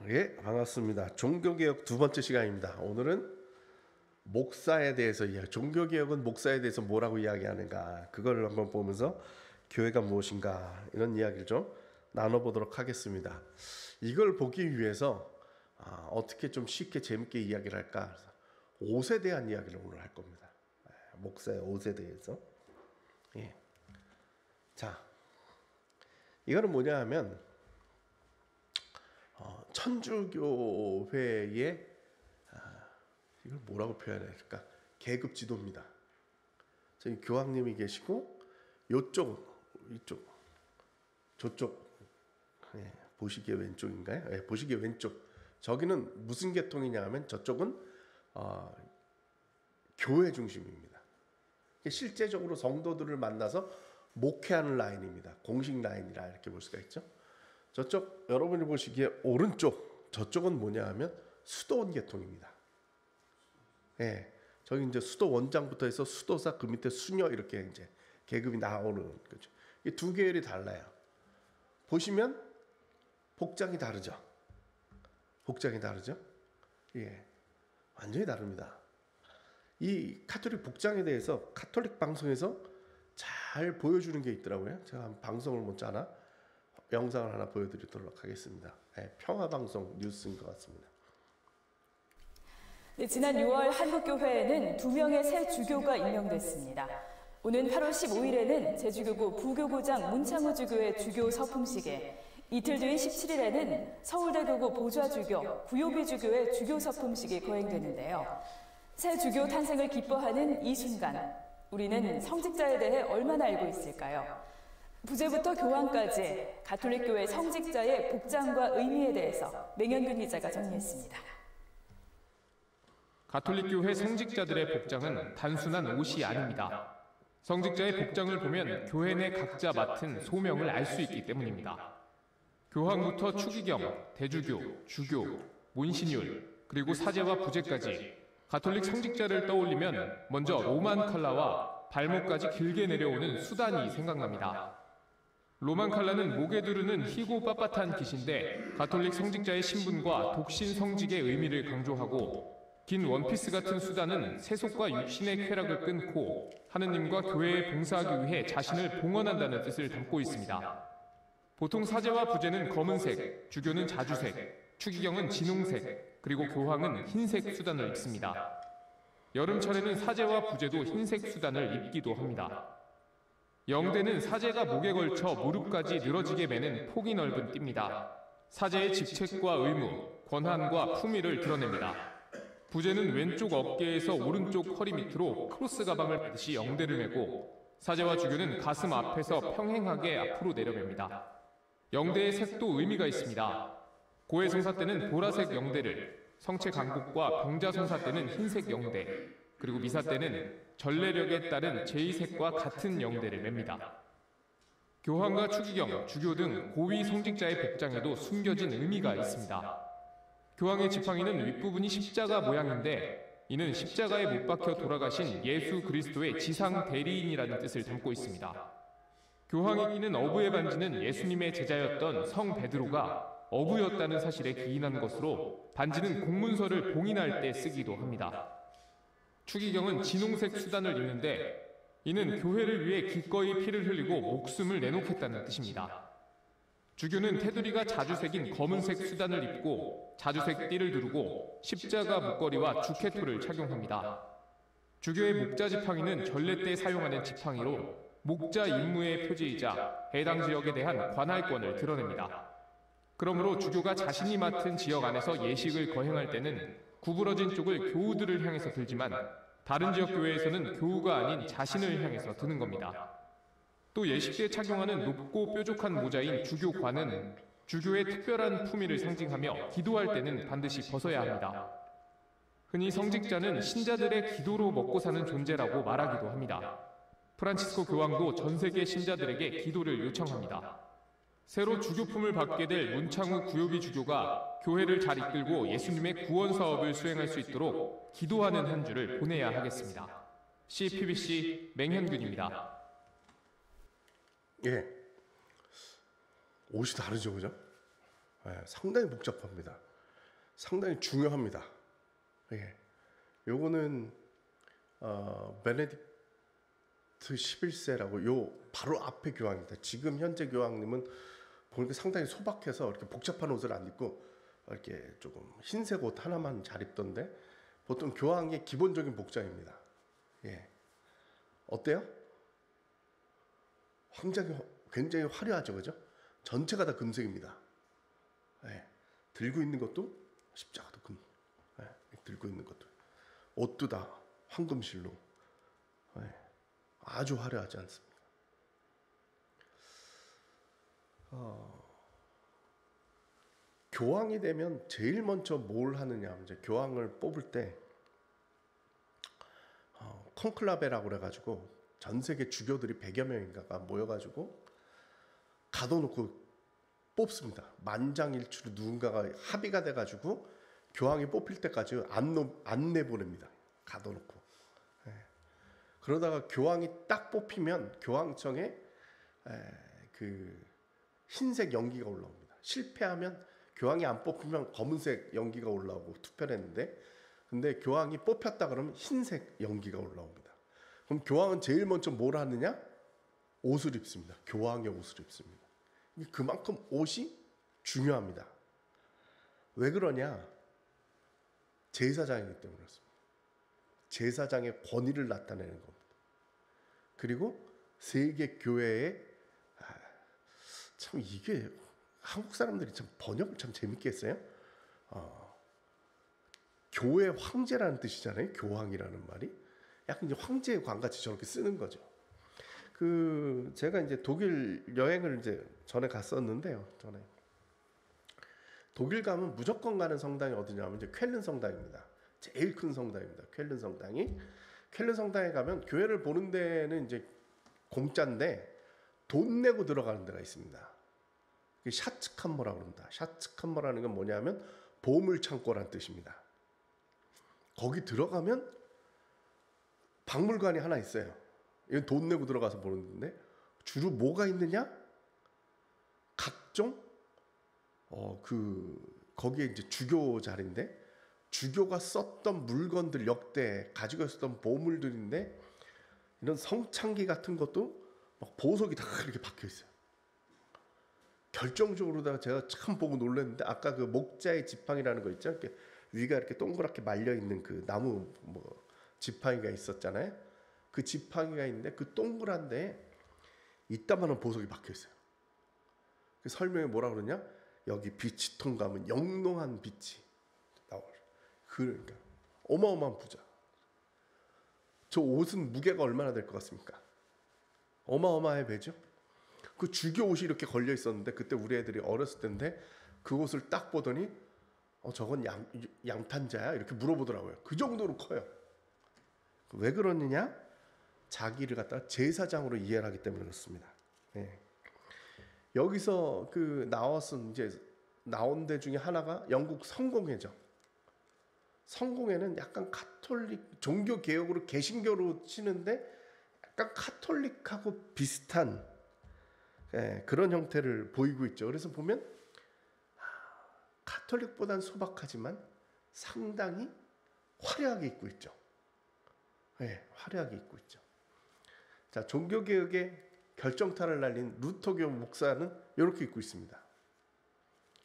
예, 반갑습니다. 종교개혁 두 번째 시간입니다. 오늘은 목사에 대해서 종교개혁은 목사에 대해서 뭐라고 이야기하는가, 그걸 한번 보면서 교회가 무엇인가, 이런 이야기를 좀 나눠보도록 하겠습니다. 이걸 보기 위해서 어떻게 좀 쉽게 재밌게 이야기를 할까, 그래서 옷에 대한 이야기를 오늘 할 겁니다. 목사의 옷에 대해서. 예. 자, 이거는 뭐냐 하면 천주교회의 이걸 뭐라고 표현해야 될까? 계급 지도입니다. 저기 교황님이 계시고 이쪽 저쪽, 보시기에 왼쪽인가요? 보시기에 왼쪽. 저기는 무슨 계통이냐 하면 저쪽은 교회 중심입니다. 실제적으로 성도들을 만나서 목회하는 라인입니다. 공식 라인이라 이렇게 볼 수가 있죠. 저쪽 여러분이 보시기에 오른쪽, 저쪽은 뭐냐 하면 수도원 계통입니다. 저기 이제 수도 원장부터 해서 수도사, 그 밑에 수녀, 이렇게 이제 계급이 나오는 거죠. 이 두 계열이 달라요. 보시면 복장이 다르죠. 완전히 다릅니다. 이 카톨릭 복장에 대해서 카톨릭 방송에서 잘 보여주는 게 있더라고요. 제가 방송을 못 짜나 영상을 하나 보여드리도록 하겠습니다. 평화방송 뉴스인 것 같습니다. 네, 지난 6월 한국교회에는 2명의 새 주교가 임명됐습니다. 오는 8월 15일에는 제주교구 부교구장 문창우 주교의 주교 서품식에, 이틀 뒤인 17일에는 서울대교구 보좌주교 구요비 주교의 주교 서품식이 거행되는데요. 새 주교 탄생을 기뻐하는 이 순간, 우리는 성직자에 대해 얼마나 알고 있을까요? 부제부터 교황까지 가톨릭교회 성직자의 복장과 의미에 대해서 맹현균 기자가 정리했습니다. 가톨릭교회 성직자들의 복장은 단순한 옷이 아닙니다. 성직자의 복장을 보면 교회 내 각자 맡은 소명을 알 수 있기 때문입니다. 교황부터 추기경, 대주교, 주교, 문신율, 그리고 사제와 부제까지 가톨릭 성직자를 떠올리면 먼저 로만 칼라와 발목까지 길게 내려오는 수단이 생각납니다. 로만 칼라는 목에 두르는 희고 빳빳한 깃인데 가톨릭 성직자의 신분과 독신 성직의 의미를 강조하고, 긴 원피스 같은 수단은 세속과 육신의 쾌락을 끊고 하느님과 교회에 봉사하기 위해 자신을 봉헌한다는 뜻을 담고 있습니다. 보통 사제와 부제는 검은색, 주교는 자주색, 추기경은 진홍색, 그리고 교황은 흰색 수단을 입습니다. 여름철에는 사제와 부제도 흰색 수단을 입기도 합니다. 영대는 사제가 목에 걸쳐 무릎까지 늘어지게 매는 폭이 넓은 띠입니다. 사제의 직책과 의무, 권한과 품위를 드러냅니다. 부제는 왼쪽 어깨에서 오른쪽 허리 밑으로 크로스 가방을 매듯이 영대를 메고, 사제와 주교는 가슴 앞에서 평행하게 앞으로 내려맵니다. 영대의 색도 의미가 있습니다. 고해 성사 때는 보라색 영대를, 성체 강국과 병자 성사 때는 흰색 영대, 그리고 미사 때는 전례력에 따른 제2색과 같은 영대를 맵니다. 교황과 추기경, 주교 등 고위 성직자의 복장에도 숨겨진 의미가 있습니다. 교황의 지팡이는 윗부분이 십자가 모양인데, 이는 십자가에 못 박혀 돌아가신 예수 그리스도의 지상 대리인이라는 뜻을 담고 있습니다. 교황이 끼는 어부의 반지는 예수님의 제자였던 성 베드로가 어부였다는 사실에 기인한 것으로, 반지는 공문서를 봉인할 때 쓰기도 합니다. 추기경은 진홍색 수단을 입는데, 이는 교회를 위해 기꺼이 피를 흘리고 목숨을 내놓겠다는 뜻입니다. 주교는 테두리가 자주색인 검은색 수단을 입고 자주색 띠를 두르고 십자가 목걸이와 주케토를 착용합니다. 주교의 목자 지팡이는 전례 때 사용하는 지팡이로 목자 임무의 표지이자 해당 지역에 대한 관할권을 드러냅니다. 그러므로 주교가 자신이 맡은 지역 안에서 예식을 거행할 때는 구부러진 쪽을 교우들을 향해서 들지만, 다른 지역 교회에서는 교우가 아닌 자신을 향해서 드는 겁니다. 또 예식 때 착용하는 높고 뾰족한 모자인 주교관은 주교의 특별한 품위를 상징하며 기도할 때는 반드시 벗어야 합니다. 흔히 성직자는 신자들의 기도로 먹고 사는 존재라고 말하기도 합니다. 프란치스코 교황도 전 세계 신자들에게 기도를 요청합니다. 새로 주교품을 받게 될 문창우 구요비 주교가 교회를 잘 이끌고 예수님의 구원 사업을 수행할 수 있도록 기도하는 한 주를 보내야 하겠습니다. CPBC 맹현균입니다. 옷이 다르죠, 그죠? 상당히 복잡합니다. 상당히 중요합니다. 예. 요거는 베네딕트 11세라고 요 바로 앞에 교황입니다. 지금 현재 교황님은 보니까 상당히 소박해서 이렇게 복잡한 옷을 안 입고 이렇게 조금 흰색 옷 하나만 잘 입던데 보통 교황의 기본적인 복장입니다. 예. 어때요? 굉장히 화려하죠, 그죠? 전체가 다 금색입니다. 예. 들고 있는 것도 십자가도 금. 예. 들고 있는 것도 옷도 다 황금실로. 예. 아주 화려하지 않습니다. 교황이 되면 제일 먼저 뭘 하느냐? 이제 교황을 뽑을 때 콘클라베라고 그래가지고 전 세계 주교들이 100여 명인가가 모여가지고 가둬놓고 뽑습니다. 만장일치로 누군가가 합의가 돼가지고 교황이 뽑힐 때까지 안 내보냅니다. 가둬놓고. 예. 그러다가 교황이 딱 뽑히면 교황청에 그 흰색 연기가 올라옵니다. 실패하면 교황이 안 뽑히면 검은색 연기가 올라오고 투표를 했는데 근데 교황이 뽑혔다 그러면 흰색 연기가 올라옵니다. 그럼 교황은 제일 먼저 뭘 하느냐? 옷을 입습니다. 교황의 옷을 입습니다. 그만큼 옷이 중요합니다. 왜 그러냐? 제사장이기 때문에 그렇습니다. 제사장의 권위를 나타내는 겁니다. 그리고 세계 교회에 참 이게 한국 사람들이 참 번역을 참 재밌게 했어요. 교회 황제라는 뜻이잖아요. 교황이라는 말이 약간 이제 황제의 관같이 저렇게 쓰는 거죠. 그 제가 이제 독일 여행을 이제 전에 갔었는데요. 전에 독일 가면 무조건 가는 성당이 어디냐면 이제 쾰른 성당입니다. 제일 큰 성당입니다. 쾰른 성당이. 쾰른 성당에 가면 교회를 보는 데는 이제 공짜인데 돈 내고 들어가는 데가 있습니다. 샤츠칸머라고 그럽니다. 샤츠칸머라는 건 뭐냐면 보물 창고란 뜻입니다. 거기 들어가면 박물관이 하나 있어요. 이건 돈 내고 들어가서 보는데 주로 뭐가 있느냐? 각종 거기에 이제 주교 자리인데 주교가 썼던 물건들 역대 가지고 있었던 보물들인데 이런 성창기 같은 것도 막 보석이 다 이렇게 박혀 있어요. 결정적으로 제가 참 보고 놀랐는데 아까 그 목자의 지팡이라는 거 있죠? 이렇게 위가 이렇게 동그랗게 말려 있는 그 나무 지팡이가 있었잖아요. 그 지팡이가 있는데 그 동그란데 이따만한 보석이 박혀 있어요. 그 설명에 뭐라 그러냐? 여기 빛이 통감은 영롱한 빛이 나와요. 그러니까 어마어마한 부자. 저 옷은 무게가 얼마나 될 것 같습니까? 어마어마해 배죠. 그 주교 옷이 이렇게 걸려 있었는데 그때 우리 애들이 어렸을 때인데 그 옷을 딱 보더니 저건 양탄자야? 이렇게 물어보더라고요. 그 정도로 커요. 왜 그러느냐? 자기를 갖다가 제사장으로 이해를 하기 때문에 그렇습니다. 네. 여기서 이제 나온 데 중에 하나가 영국 성공회죠. 성공회는 약간 카톨릭 종교 개혁으로 개신교로 치는데 약간 카톨릭하고 비슷한 그런 형태를 보이고 있죠. 그래서 보면 카톨릭보다는 소박하지만 상당히 화려하게 입고 있죠. 화려하게 입고 있죠. 자, 종교개혁의 결정타를 날린 루터교 목사는 이렇게 입고 있습니다.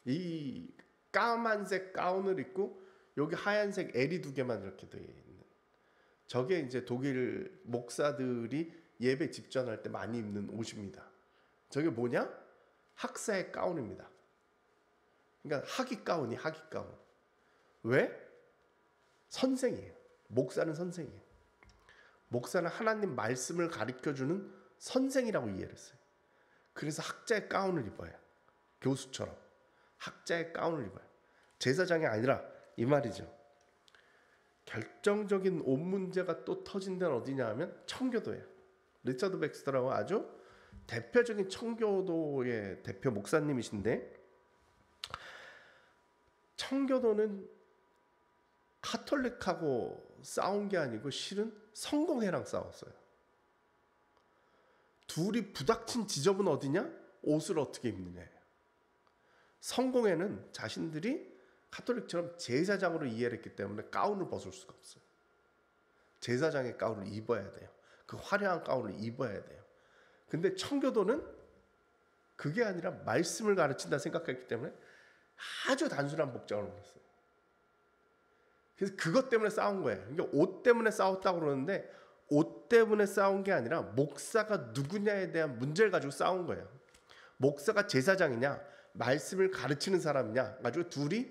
이 까만색 가운을 입고 여기 하얀색 L이 2개만 이렇게 되어 있는 저게 이제 독일 목사들이 예배 집전할 때 많이 입는 옷입니다. 저게 뭐냐? 학사의 가운입니다. 그러니까 학위 가운이. 왜? 선생이에요. 목사는 선생이에요. 목사는 하나님 말씀을 가르쳐주는 선생이라고 이해를 했어요. 그래서 학자의 가운을 입어요. 교수처럼 학자의 가운을 입어요. 제사장이 아니라 이 말이죠. 결정적인 옷 문제가 또 터진 데는 어디냐 하면 청교도예요. 리처드 백스터라고 아주 대표적인 청교도의 대표 목사님이신데 청교도는 카톨릭하고 싸운 게 아니고 실은 성공회랑 싸웠어요. 둘이 부닥친 지점은 어디냐? 옷을 어떻게 입느냐예요. 성공회는 자신들이 카톨릭처럼 제사장으로 이해를 했기 때문에 가운을 벗을 수가 없어요. 제사장의 가운을 입어야 돼요. 그 화려한 가운을 입어야 돼요. 근데 청교도는 그게 아니라 말씀을 가르친다 생각했기 때문에 아주 단순한 복장을 입었어요. 그래서 그것 때문에 싸운 거예요. 그러니까 옷 때문에 싸웠다고 그러는데 옷 때문에 싸운 게 아니라 목사가 누구냐에 대한 문제를 가지고 싸운 거예요. 목사가 제사장이냐 말씀을 가르치는 사람이냐 가지고 둘이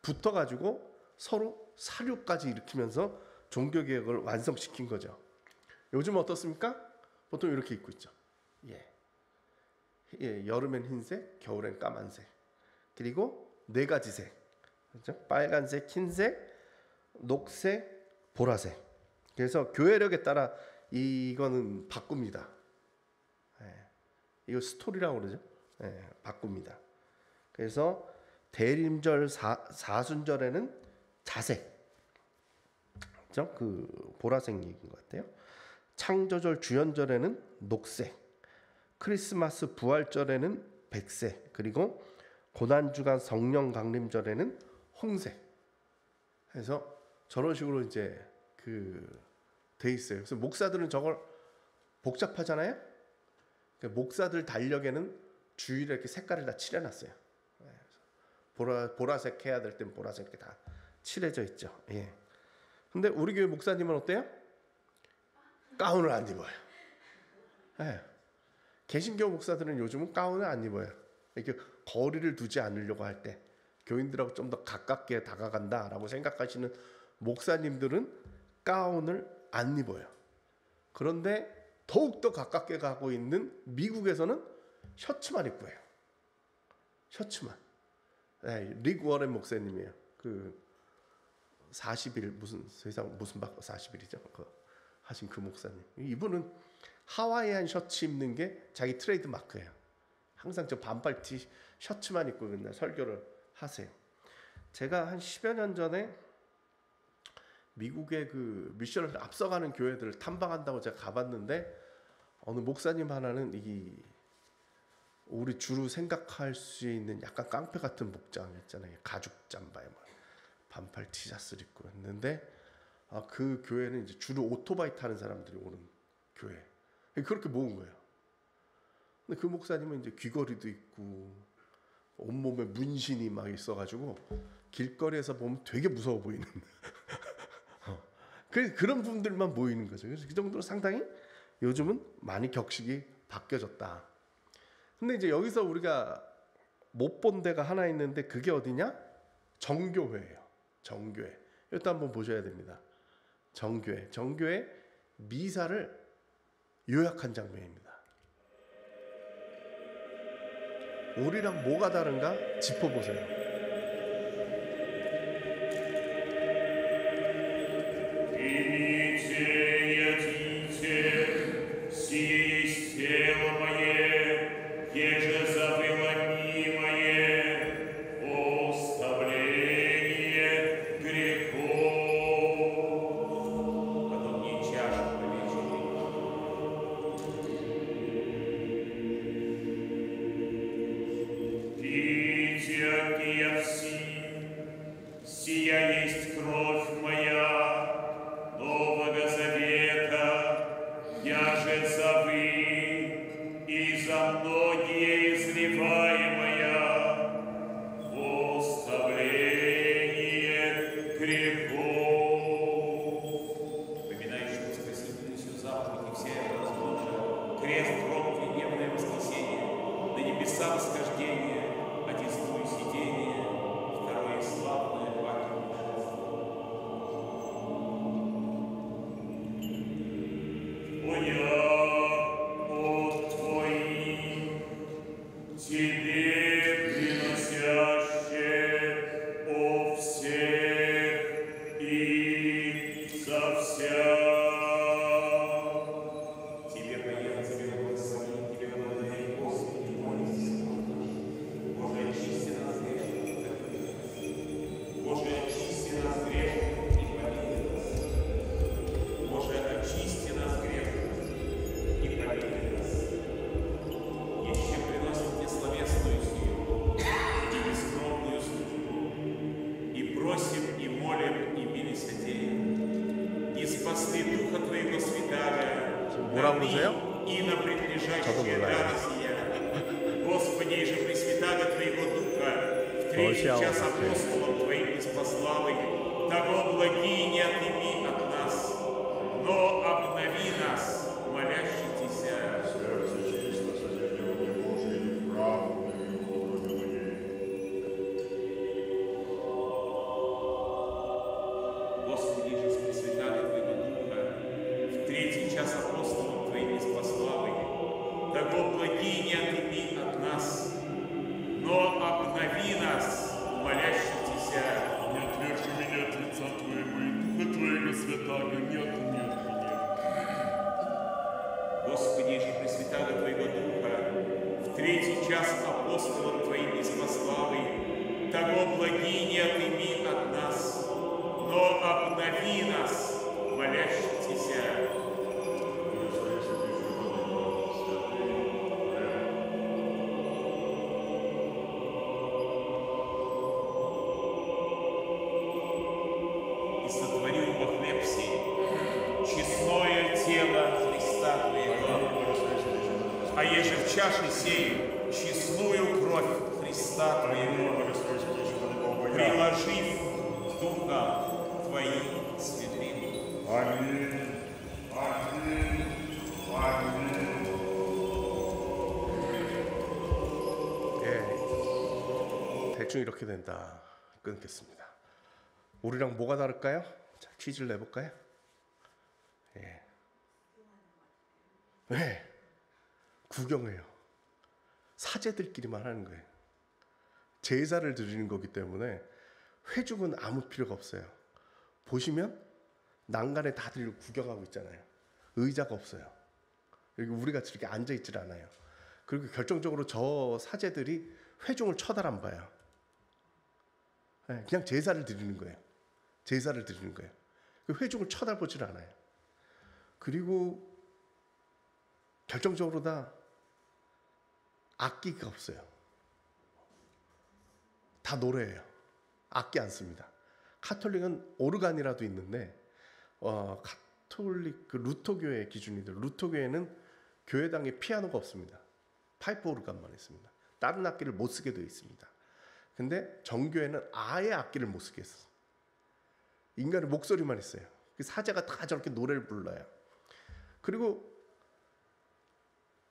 붙어가지고 서로 사료까지 일으키면서 종교개혁을 완성시킨 거죠. 요즘 어떻습니까? 보통 이렇게 입고 있죠. 여름엔 흰색, 겨울엔 까만색. 그리고 4가지 색. 그렇죠? 빨간색, 흰색, 녹색, 보라색. 그래서 교회력에 따라 이거는 바꿉니다. 이거 스토리라고 그러죠. 바꿉니다. 그래서 대림절 사순절에는 자색. 그렇죠? 그 보라색인 것 같아요. 창조절 주연절에는 녹색. 크리스마스 부활절에는 백색. 그리고 고난주간 성령 강림절에는 홍색. 그래서 저런 식으로 이제 돼 있어요. 그래서 목사들은 저걸 복잡하잖아요. 그러니까 목사들 달력에는 주일에 이렇게 색깔을 다 칠해놨어요. 보라색 해야 될 땐 보라색 다 칠해져 있죠. 근데 우리 교회 목사님은 어때요? 가운을 안 입어요. 개신교 목사들은 요즘은 가운을 안 입어요. 이렇게 거리를 두지 않으려고 할 때, 교인들하고 좀 더 가깝게 다가간다라고 생각하시는 목사님들은 가운을 안 입어요. 그런데 더욱더 가깝게 가고 있는 미국에서는 셔츠만 입고 해요. 셔츠만. 릭 워렌 목사님이에요. 그 40일 무슨 세상 무슨 40일이죠? 하신 그 목사님. 이분은 하와이안 셔츠 입는 게 자기 트레이드 마크예요. 항상 저 반팔 티 셔츠만 입고 맨날 설교를 하세요. 제가 한 10여 년 전에 미국의 그 미션을 앞서가는 교회들을 탐방한다고 제가 가봤는데 어느 목사님 하나는 우리 주로 생각할 수 있는 약간 깡패 같은 복장 있잖아요. 가죽 잠바에 반팔 티셔츠를 입고 했는데 그 교회는 이제 주로 오토바이 타는 사람들이 오는 교회. 그렇게 모은 거예요. 근데 그 목사님은 이제 귀걸이도 있고 온몸에 문신이 막 있어가지고 길거리에서 보면 되게 무서워 보이는 그런 분들만 모이는 거죠. 그래서 그 정도로 상당히 요즘은 많이 격식이 바뀌어졌다. 근데 이제 여기서 우리가 못 본 데가 하나 있는데 그게 어디냐? 정교회예요. 정교회. 이것도 한번 보셔야 됩니다. 정교회. 정교회 미사를 요약한 장면입니다. 우리랑 뭐가 다른가 짚어보세요. Словесную третий час апостолам Твоим из славы, того благие не отними от нас, но обнови нас, молящийся. Сердце чисто, созерцание Божие, правду и помилуй. Господи, же пресвятали Твоего Духа, в третий час апостолам Твоим из славы, того благие не отними от нас, но обнови нас, молящийся. Не отвержи меня от лица Твоего, и Духа Твоего святаго не отними от меня. Господи, же пресвятали Твоего Духа, в третий час апостолам Твоим из славы, того благие не отними от нас, но обнови нас, молящийся. И сотворил во хлеб сей честное тело Христа Твоего, а еже в чаше сей честную кровь Христа Твоего, приложив Духа Твоим святым. Аминь. Аминь. Аминь. 예, 대충 이렇게 된다. 끊겠습니다. 우리랑 뭐가 다를까요? 자, 퀴즈를 내볼까요? 예. 네. 구경해요. 사제들끼리만 하는 거예요. 제사를 드리는 거기 때문에 회중은 아무 필요가 없어요. 보시면 난간에 다들 구경하고 있잖아요. 의자가 없어요. 여기 우리 같이 이렇게 앉아 있질 않아요. 그리고 결정적으로 저 사제들이 회중을 쳐다를 안 봐요. 네, 그냥 제사를 드리는 거예요. 제사를 드리는 거예요. 회중을 쳐다보질 않아요. 그리고 결정적으로 다 악기가 없어요. 다 노래예요. 악기 안 씁니다. 카톨릭은 오르간이라도 있는데 카톨릭 그 루터교회 기준이들 루터교회는 교회당에 피아노가 없습니다. 파이프 오르간만 있습니다. 다른 악기를 못 쓰게 되어 있습니다. 근데 정교회는 아예 악기를 못 쓰게 했어. 인간의 목소리만 있어요. 그 사제가 다 저렇게 노래를 불러요. 그리고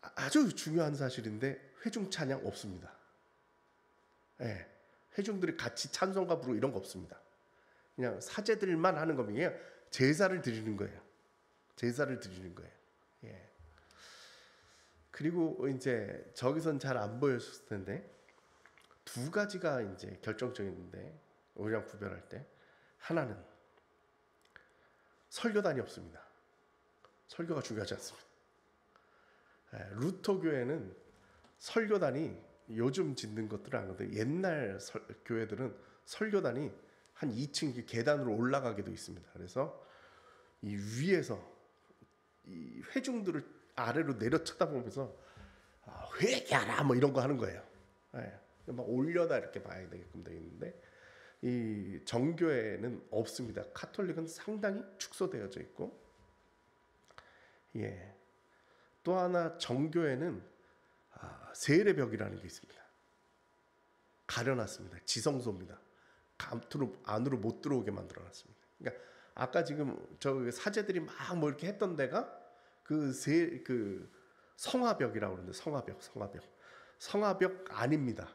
아주 중요한 사실인데 회중 찬양 없습니다. 예, 회중들이 같이 찬송가 부르고 이런 거 없습니다. 그냥 사제들만 하는 겁니다. 그냥 제사를 드리는 거예요. 제사를 드리는 거예요. 예. 그리고 이제 저기선 잘 안 보였을 텐데 두 가지가 이제 결정적인데 우리랑 구별할 때 하나는 설교단이 없습니다. 설교가 중요하지 않습니다. 루터교회는 설교단이 요즘 짓는 것들은 안 그런데 옛날 교회들은 설교단이 한 2층 계단으로 올라가게 돼 있습니다. 그래서 이 위에서 이 회중들을 아래로 내려 쳐다보면서 회개하라 뭐 이런 거 하는 거예요. 막 올려다 이렇게 봐야 되게끔 되어 있는데 이 정교회는 없습니다. 카톨릭은 상당히 축소되어져 있고, 예. 또 하나 정교회는 세례벽이라는 게 있습니다. 가려놨습니다. 지성소입니다. 안으로 못 들어오게 만들어놨습니다. 그러니까 아까 지금 저 사제들이 막 뭐 이렇게 했던 데가 그 성화벽이라고 그러는데 성화벽 아닙니다.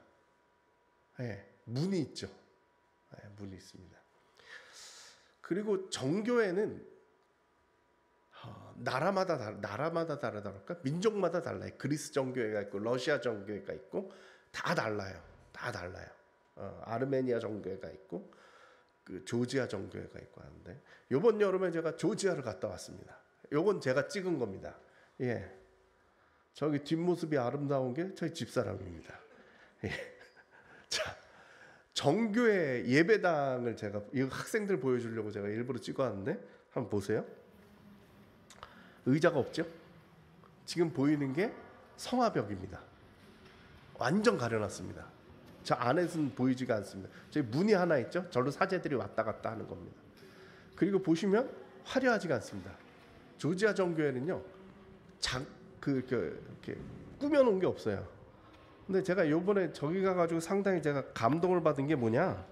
예, 문이 있죠. 예, 문이 있습니다. 그리고 정교회는 나라마다 다르다 할까? 민족마다 달라요. 그리스 정교회가 있고 러시아 정교회가 있고 다 달라요. 다 달라요. 아르메니아 정교회가 있고 그 조지아 정교회가 있고 하는데 이번 여름에 제가 조지아를 갔다 왔습니다. 요건 제가 찍은 겁니다. 예. 저기 뒷모습이 아름다운 게 저희 집사람입니다. 예. 자, 정교회 예배당을 제가 이 학생들 보여주려고 제가 일부러 찍어왔는데 한번 보세요. 의자가 없죠? 지금 보이는 게 성화벽입니다. 완전 가려놨습니다. 저 안에서는 보이지가 않습니다. 저기 문이 하나 있죠? 저로 사제들이 왔다 갔다 하는 겁니다. 그리고 보시면 화려하지가 않습니다. 조지아 정교회는요, 이렇게 꾸며놓은 게 없어요. 근데 제가 요번에 저기 가가지고 상당히 제가 감동을 받은 게 뭐냐?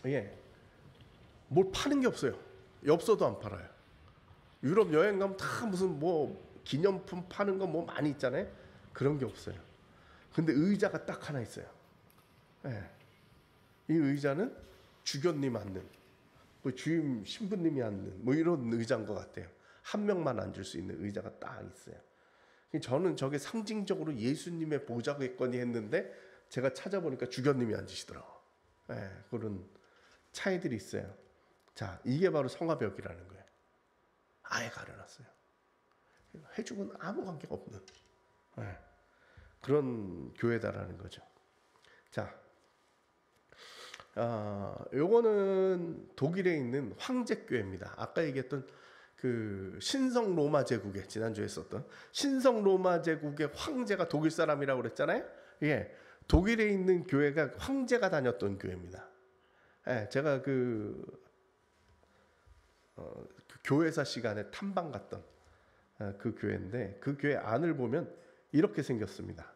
예, 뭘 파는 게 없어요. 엽서도 안 팔아요. 유럽 여행 가면 다 무슨 뭐 기념품 파는 거 뭐 많이 있잖아요. 그런 게 없어요. 근데 의자가 딱 하나 있어요. 예, 이 의자는 주교님 앉는, 뭐 주임 신부님이 앉는 뭐 이런 의자인 것 같아요. 한 명만 앉을 수 있는 의자가 딱 있어요. 저는 저게 상징적으로 예수님의 보좌겠거니 했는데 제가 찾아보니까 주교님이 앉으시더라고. 예, 그런 차이들이 있어요. 자, 이게 바로 성화벽이라는 거예요. 아예 가려놨어요. 회중은 아무 관계가 없는, 예, 그런 교회다라는 거죠. 자, 요거는 독일에 있는 황제교회입니다. 아까 얘기했던 그 신성 로마 제국에, 지난주에 썼던 신성 로마 제국의 황제가 독일 사람이라고 그랬잖아요. 예, 독일에 있는 교회가 황제가 다녔던 교회입니다. 예, 제가 그 교회사 시간에 탐방 갔던 그 교회인데, 그 교회 안을 보면 이렇게 생겼습니다.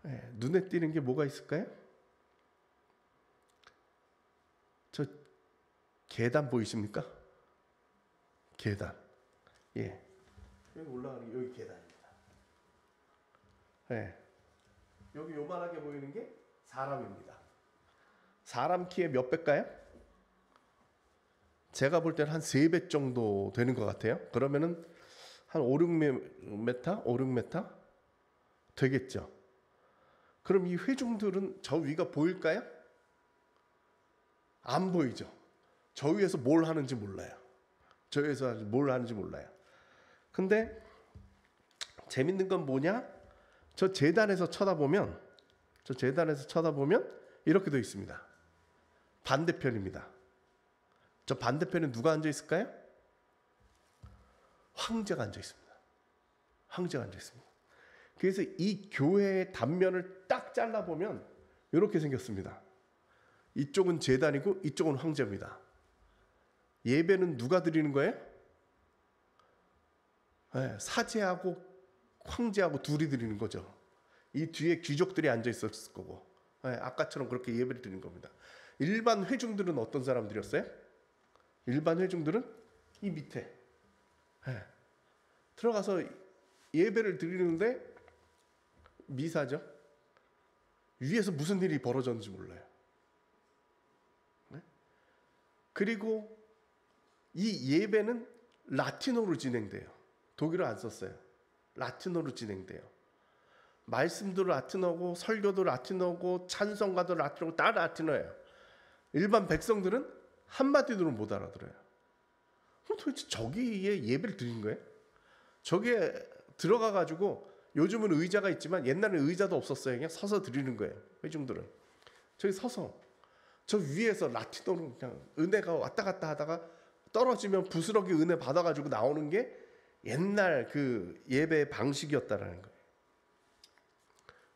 예, 눈에 띄는 게 뭐가 있을까요? 저 계단 보이십니까? 계단. 예. 여기 올라가는 게 여기 계단입니다. 예. 여기 요만하게 보이는 게 사람입니다. 사람 키에 몇 배일까요? 제가 볼 때는 한 3배 정도 되는 것 같아요. 그러면은 한 5, 6m 되겠죠. 그럼 이 회중들은 저 위가 보일까요? 안 보이죠. 저 위에서 뭘 하는지 몰라요. 저 위에서 뭘 하는지 몰라요. 근데 재밌는 건 뭐냐? 저 재단에서 쳐다보면 이렇게 되어 있습니다. 반대편입니다. 저 반대편에 누가 앉아 있을까요? 황제가 앉아 있습니다. 황제가 앉아 있습니다. 그래서 이 교회의 단면을 딱 잘라보면 이렇게 생겼습니다. 이쪽은 제단이고 이쪽은 황제입니다. 예배는 누가 드리는 거예요? 네, 사제하고 황제하고 둘이 드리는 거죠. 이 뒤에 귀족들이 앉아 있었을 거고, 네, 아까처럼 그렇게 예배를 드리는 겁니다. 일반 회중들은 어떤 사람들이었어요? 일반 회중들은 이 밑에, 네, 들어가서 예배를 드리는데 미사죠. 위에서 무슨 일이 벌어졌는지 몰라요. 네? 그리고 이 예배는 라틴어로 진행돼요. 독일어 안 썼어요. 라틴어로 진행돼요. 말씀도 라틴어고 설교도 라틴어고 찬송가도 라틴어고 다 라틴어예요. 일반 백성들은 한마디로 못 알아들어요. 그럼 도대체 저기에 예배를 드린 거예요? 저기에 들어가가지고, 요즘은 의자가 있지만 옛날에는 의자도 없었어요. 그냥 서서 드리는 거예요. 회중들은 저기 서서 저 위에서 라틴어로 그냥 은혜가 왔다 갔다 하다가 떨어지면 부스러기 은혜 받아가지고 나오는 게 옛날 그 예배 방식이었다라는 거예요.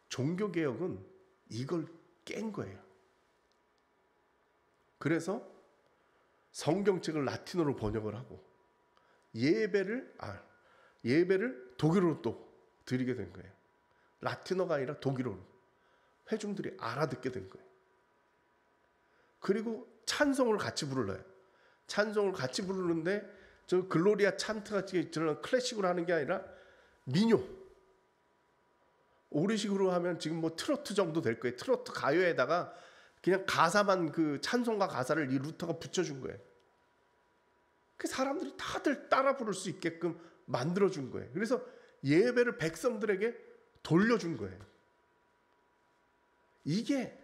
종교개혁은 이걸 깬 거예요. 그래서 성경책을 라틴어로 번역을 하고 예배를 독일어로 또 드리게 된 거예요. 라틴어가 아니라 독일어로 회중들이 알아듣게 된 거예요. 그리고 찬송을 같이 불러요. 찬송을 같이 부르는데 저 글로리아 찬트 같이 저런 클래식으로 하는 게 아니라 민요. 우리식으로 하면 지금 뭐 트로트 정도 될 거예요. 트로트 가요에다가 그냥 가사만, 그 찬송가 가사를 이 루터가 붙여준 거예요. 그 사람들이 다들 따라 부를 수 있게끔 만들어준 거예요. 그래서 예배를 백성들에게 돌려준 거예요. 이게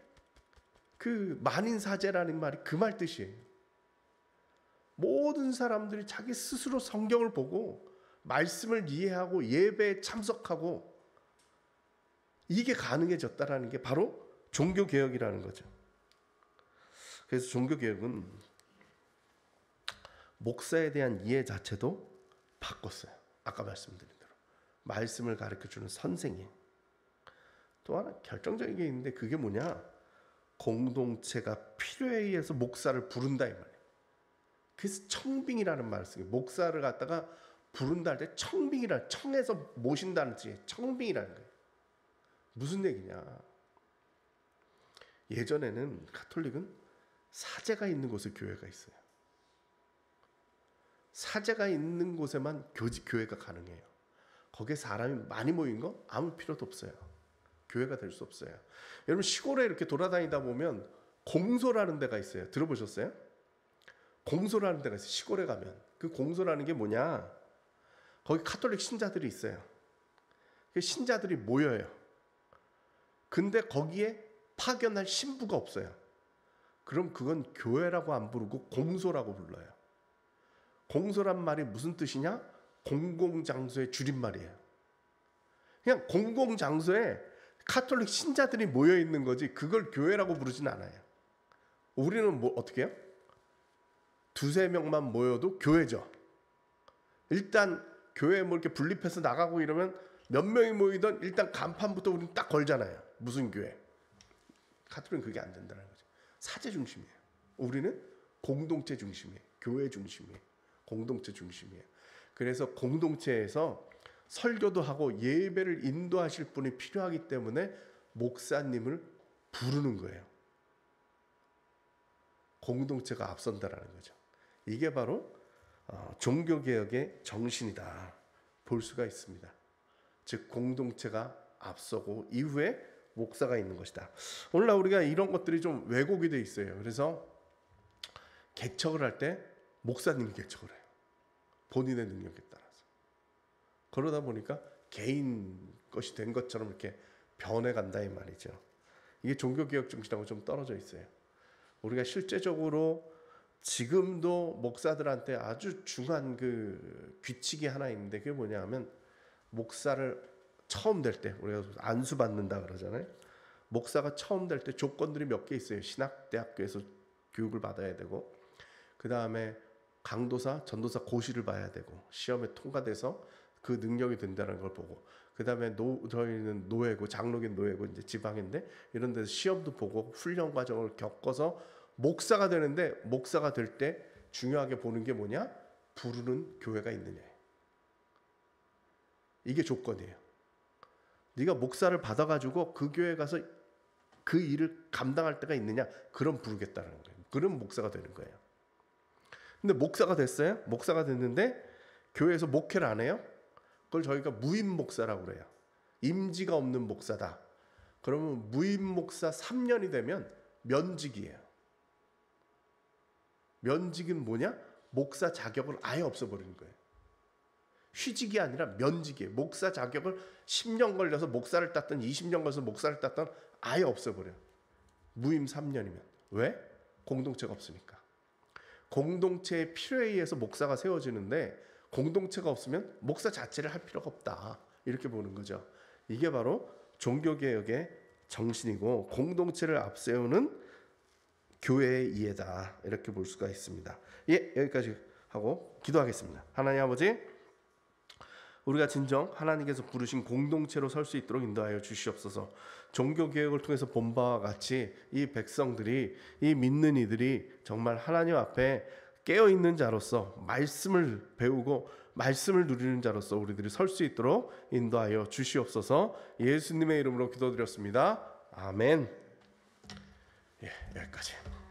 그 만인사제라는 말이 그 말 뜻이에요. 모든 사람들이 자기 스스로 성경을 보고 말씀을 이해하고 예배에 참석하고 이게 가능해졌다라는 게 바로 종교개혁이라는 거죠. 그래서 종교개혁은 목사에 대한 이해 자체도 바꿨어요. 아까 말씀드린 대로 말씀을 가르쳐주는 선생님. 또 하나 결정적인 게 있는데 그게 뭐냐? 공동체가 필요에 의해서 목사를 부른다 이 말이에요. 그래서 청빙이라는 말을 쓰고, 목사를 갖다가 부른다 할 때 청빙이라, 청해서 모신다는 뜻이에요. 청빙이라는 거예요. 무슨 얘기냐? 예전에는 가톨릭은 사제가 있는 곳에 교회가 있어요. 사제가 있는 곳에만 교회가 가능해요. 거기에 사람이 많이 모인 거 아무 필요도 없어요. 교회가 될 수 없어요. 여러분 시골에 이렇게 돌아다니다 보면 공소라는 데가 있어요. 들어보셨어요? 공소라는 데가 있어요. 시골에 가면 그 공소라는 게 뭐냐? 거기 가톨릭 신자들이 있어요. 그 신자들이 모여요. 근데 거기에 파견할 신부가 없어요. 그럼 그건 교회라고 안 부르고 공소라고 불러요. 공소란 말이 무슨 뜻이냐? 공공장소의 줄임말이에요. 그냥 공공장소에 가톨릭 신자들이 모여 있는 거지 그걸 교회라고 부르진 않아요. 우리는 뭐 어떻게 해요? 두세 명만 모여도 교회죠. 일단 교회 뭐 이렇게 분립해서 나가고 이러면 몇 명이 모이던 일단 간판부터 우리는 딱 걸잖아요. 무슨 교회? 가톨릭은 그게 안 된다는 거죠. 사제 중심이에요. 우리는 공동체 중심이에요. 교회 중심이에요. 공동체 중심이에요. 그래서 공동체에서 설교도 하고 예배를 인도하실 분이 필요하기 때문에 목사님을 부르는 거예요. 공동체가 앞선다라는 거죠. 이게 바로 종교개혁의 정신이다 볼 수가 있습니다. 즉 공동체가 앞서고 이후에 목사가 있는 것이다. 오늘날 우리가 이런 것들이 좀 왜곡이 돼 있어요. 그래서 개척을 할 때 목사님이 개척을 해요. 본인의 능력에 따라서. 그러다 보니까 개인 것이 된 것처럼 이렇게 변해간다 이 말이죠. 이게 종교개혁 정신하고 좀 떨어져 있어요. 우리가 실제적으로 지금도 목사들한테 아주 중요한 그 규칙이 하나 있는데 그게 뭐냐 하면 목사를 처음 될 때 우리가 안수 받는다 그러잖아요. 목사가 처음 될 때 조건들이 몇 개 있어요. 신학대학교에서 교육을 받아야 되고 그 다음에 강도사, 전도사 고시를 봐야 되고 시험에 통과돼서 그 능력이 된다는 걸 보고 그 다음에 저희는 노예고 장로교는 노예고 이제 지방인데 이런 데서 시험도 보고 훈련 과정을 겪어서 목사가 되는데 목사가 될 때 중요하게 보는 게 뭐냐? 부르는 교회가 있느냐. 이게 조건이에요. 네가 목사를 받아가지고 그 교회에 가서 그 일을 감당할 때가 있느냐? 그럼 부르겠다는 거예요. 그럼 목사가 되는 거예요. 근데 목사가 됐어요? 목사가 됐는데 교회에서 목회를 안 해요? 그걸 저희가 무임 목사라고 그래요. 임지가 없는 목사다. 그러면 무임 목사 3년이 되면 면직이에요. 면직은 뭐냐? 목사 자격을 아예 없애버리는 거예요. 휴직이 아니라 면직이에요. 목사 자격을 10년 걸려서 목사를 땄던 20년 걸려서 목사를 땄던 아예 없애버려요. 무임 3년이면. 왜? 공동체가 없으니까. 공동체의 필요에 의해서 목사가 세워지는데 공동체가 없으면 목사 자체를 할 필요가 없다. 이렇게 보는 거죠. 이게 바로 종교개혁의 정신이고 공동체를 앞세우는 교회의 이해다. 이렇게 볼 수가 있습니다. 예, 여기까지 하고 기도하겠습니다. 하나님 아버지, 우리가 진정 하나님께서 부르신 공동체로 설 수 있도록 인도하여 주시옵소서. 종교개혁을 통해서 본 바와 같이 이 백성들이, 이 믿는 이들이 정말 하나님 앞에 깨어있는 자로서 말씀을 배우고 말씀을 누리는 자로서 우리들이 설 수 있도록 인도하여 주시옵소서. 예수님의 이름으로 기도드렸습니다. 아멘. 예, 여기까지.